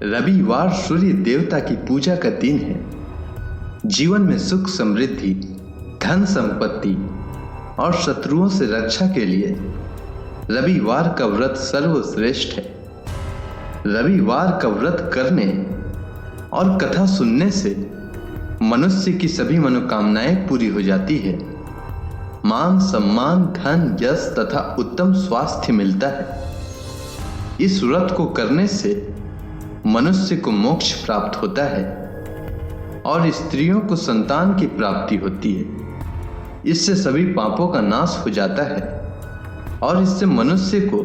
रविवार सूर्य देवता की पूजा का दिन है। जीवन में सुख समृद्धि, धन संपत्ति और शत्रुओं से रक्षा के लिए रविवार का व्रत सर्वश्रेष्ठ है। रविवार का व्रत करने और कथा सुनने से मनुष्य की सभी मनोकामनाएं पूरी हो जाती है। मान सम्मान, धन, यश तथा उत्तम स्वास्थ्य मिलता है। इस व्रत को करने से मनुष्य को मोक्ष प्राप्त होता है और स्त्रियों को संतान की प्राप्ति होती है। इससे सभी पापों का नाश हो जाता है और इससे मनुष्य को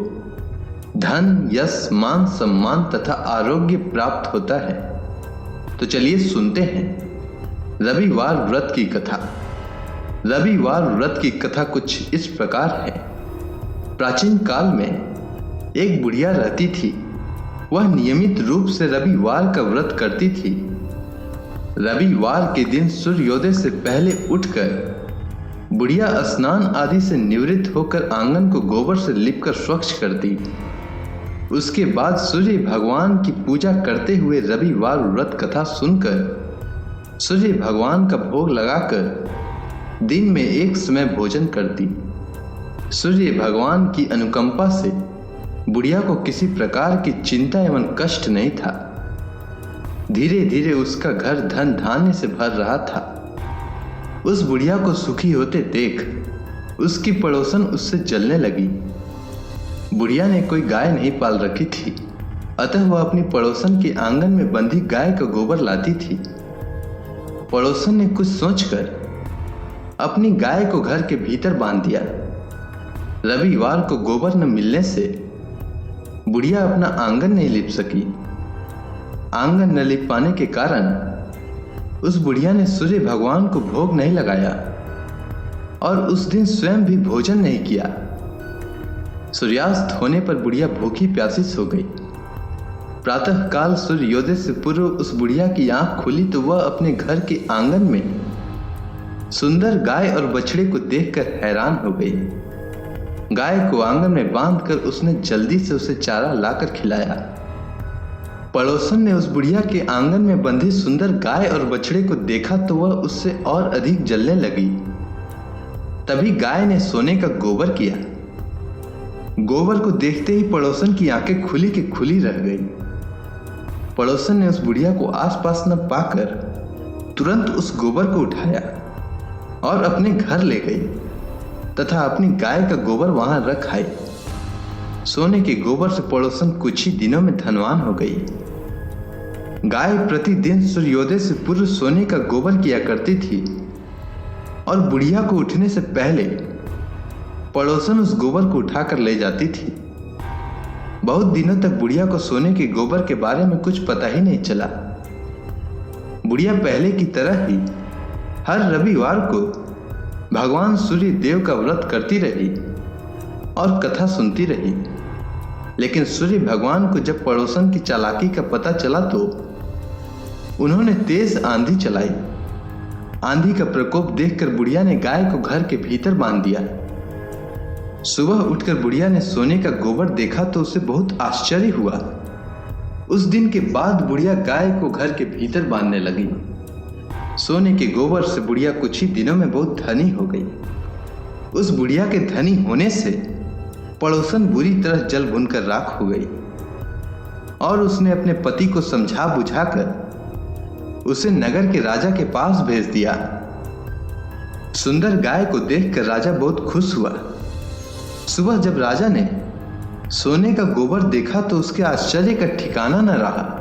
धन, यश, मान सम्मान तथा आरोग्य प्राप्त होता है। तो चलिए सुनते हैं रविवार व्रत की कथा। रविवार व्रत की कथा कुछ इस प्रकार है। प्राचीन काल में एक बुढ़िया रहती थी। वह नियमित रूप से रविवार का व्रत करती थी। रविवार के दिन सूर्योदय से पहले उठकर बुढ़िया स्नान आदि से निवृत्त होकर आंगन को गोबर से लिपकर स्वच्छ करती। उसके बाद सूर्य भगवान की पूजा करते हुए रविवार व्रत कथा सुनकर सूर्य भगवान का भोग लगाकर दिन में एक समय भोजन करती। सूर्य भगवान की अनुकंपा से बुढ़िया को किसी प्रकार की चिंता एवं कष्ट नहीं था। धीरे धीरे उसका घर धन धान्य से भर रहा था। उस बुढ़िया को सुखी होते देख उसकी पड़ोसन उससे जलने लगी। बुढ़िया ने कोई गाय नहीं पाल रखी थी, अतः वह अपनी पड़ोसन के आंगन में बंधी गाय का गोबर लाती थी। पड़ोसन ने कुछ सोचकर अपनी गाय को घर के भीतर बांध दिया। रविवार को गोबर न मिलने से बुढ़िया अपना आंगन नहीं लिप सकी। आंगन न लिप पाने के कारण उस बुढ़िया ने सूर्य भगवान को भोग नहीं लगाया और उस दिन स्वयं भी भोजन नहीं किया। सूर्यास्त होने पर बुढ़िया भूखी प्यासी सो गई। प्रातः काल सूर्योदय से पूर्व उस बुढ़िया की आंख खुली तो वह अपने घर के आंगन में सुंदर गाय और बछड़े को देखकर हैरान हो गई। गाय को आंगन में बांधकर उसने जल्दी से उसे चारा लाकर खिलाया। पड़ोसन ने उस बुढ़िया के आंगन में बंधी सुंदर गाय और बछड़े को देखा तो वह उससे और अधिक जलने लगी। तभी गाय ने सोने का गोबर किया। गोबर को देखते ही पड़ोसन की आंखें खुली की खुली रह गई। पड़ोसन ने उस बुढ़िया को आसपास न पाकर तुरंत उस गोबर को उठाया और अपने घर ले गई तथा अपनी गाय का गोबर वहां रख आई। सोने के गोबर से पड़ोसन कुछ ही दिनों में धनवान हो गई। गाय प्रतिदिन सूर्योदय से पूर्व सोने का गोबर किया करती थी और बुढ़िया को उठने से पहले पड़ोसन उस गोबर को उठाकर ले जाती थी। बहुत दिनों तक बुढ़िया को सोने के गोबर के बारे में कुछ पता ही नहीं चला। बुढ़िया पहले की तरह ही हर रविवार को भगवान सूर्य देव का व्रत करती रही और कथा सुनती रही। लेकिन सूर्य भगवान को जब पड़ोसन की चालाकी का पता चला तो उन्होंने तेज आंधी चलाई। आंधी का प्रकोप देखकर बुढ़िया ने गाय को घर के भीतर बांध दिया। सुबह उठकर बुढ़िया ने सोने का गोबर देखा तो उसे बहुत आश्चर्य हुआ। उस दिन के बाद बुढ़िया गाय को घर के भीतर बांधने लगी। सोने के गोबर से बुढ़िया कुछ ही दिनों में बहुत धनी हो गई। उस बुढ़िया के धनी होने से पड़ोसन बुरी तरह जल भुनकर राख हो गई और उसने अपने पति को समझा बुझाकर उसे नगर के राजा के पास भेज दिया। सुंदर गाय को देखकर राजा बहुत खुश हुआ। सुबह जब राजा ने सोने का गोबर देखा तो उसके आश्चर्य का ठिकाना न रहा।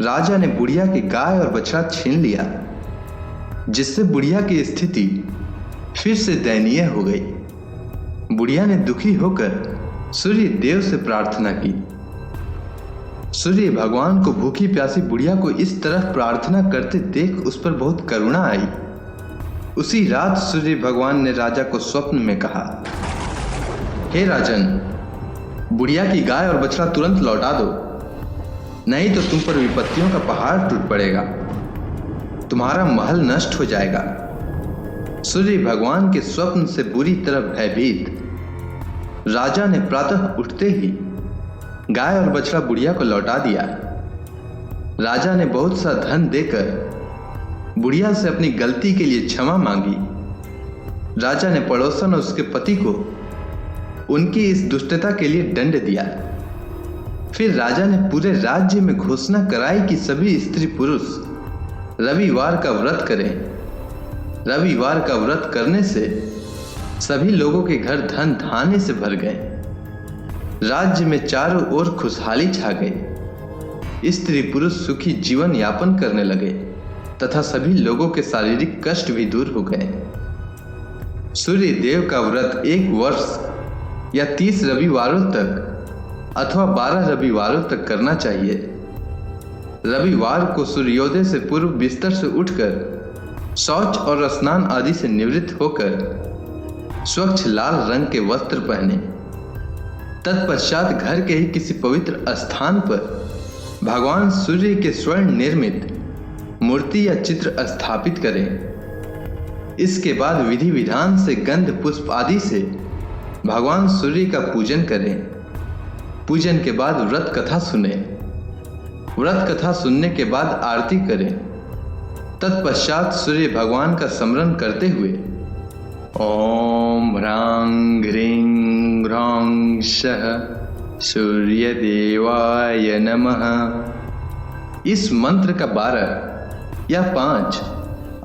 राजा ने बुढ़िया की गाय और बछड़ा छीन लिया, जिससे बुढ़िया की स्थिति फिर से दयनीय हो गई। बुढ़िया ने दुखी होकर सूर्य देव से प्रार्थना की। सूर्य भगवान को भूखी प्यासी बुढ़िया को इस तरह प्रार्थना करते देख उस पर बहुत करुणा आई। उसी रात सूर्य भगवान ने राजा को स्वप्न में कहा, हे राजन, बुढ़िया की गाय और बछड़ा तुरंत लौटा दो, नहीं तो तुम पर विपत्तियों का पहाड़ टूट पड़ेगा, तुम्हारा महल नष्ट हो जाएगा। सूर्य भगवान के स्वप्न से बुरी तरह भयभीत राजा ने प्रातः उठते ही गाय और बछड़ा बुढ़िया को लौटा दिया। राजा ने बहुत सा धन देकर बुढ़िया से अपनी गलती के लिए क्षमा मांगी। राजा ने पड़ोसन और उसके पति को उनकी इस दुष्टता के लिए दंड दिया। फिर राजा ने पूरे राज्य में घोषणा कराई कि सभी स्त्री पुरुष रविवार का व्रत करें। रविवार का व्रत करने से सभी लोगों के घर धन धान्य से भर गए। राज्य में चारों ओर खुशहाली छा गई। स्त्री पुरुष सुखी जीवन यापन करने लगे तथा सभी लोगों के शारीरिक कष्ट भी दूर हो गए। सूर्य देव का व्रत 1 वर्ष या 30 रविवारों तक अथवा 12 रविवारों तक करना चाहिए। रविवार को सूर्योदय से पूर्व बिस्तर से उठकर शौच और स्नान आदि से निवृत्त होकर स्वच्छ लाल रंग के वस्त्र पहने। तत्पश्चात घर के ही किसी पवित्र स्थान पर भगवान सूर्य के स्वर्ण निर्मित मूर्ति या चित्र स्थापित करें। इसके बाद विधि विधान से गंध पुष्प आदि से भगवान सूर्य का पूजन करें। पूजन के बाद व्रत कथा सुने। व्रत कथा सुनने के बाद आरती करें। तत्पश्चात सूर्य भगवान का स्मरण करते हुए ओम ह्रां ह्रीं ह्रौं सः सूर्य देवाय नमः इस मंत्र का 12 या 5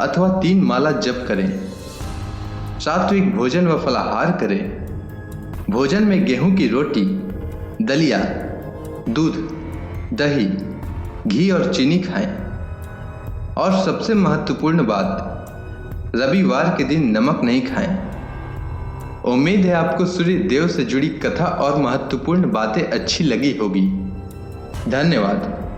अथवा 3 माला जप करें। सात्विक भोजन व फलाहार करें। भोजन में गेहूं की रोटी, दलिया, दूध, दही, घी और चीनी खाएं। और सबसे महत्वपूर्ण बात, रविवार के दिन नमक नहीं खाएं। उम्मीद है आपको सूर्य देव से जुड़ी कथा और महत्वपूर्ण बातें अच्छी लगी होगी। धन्यवाद।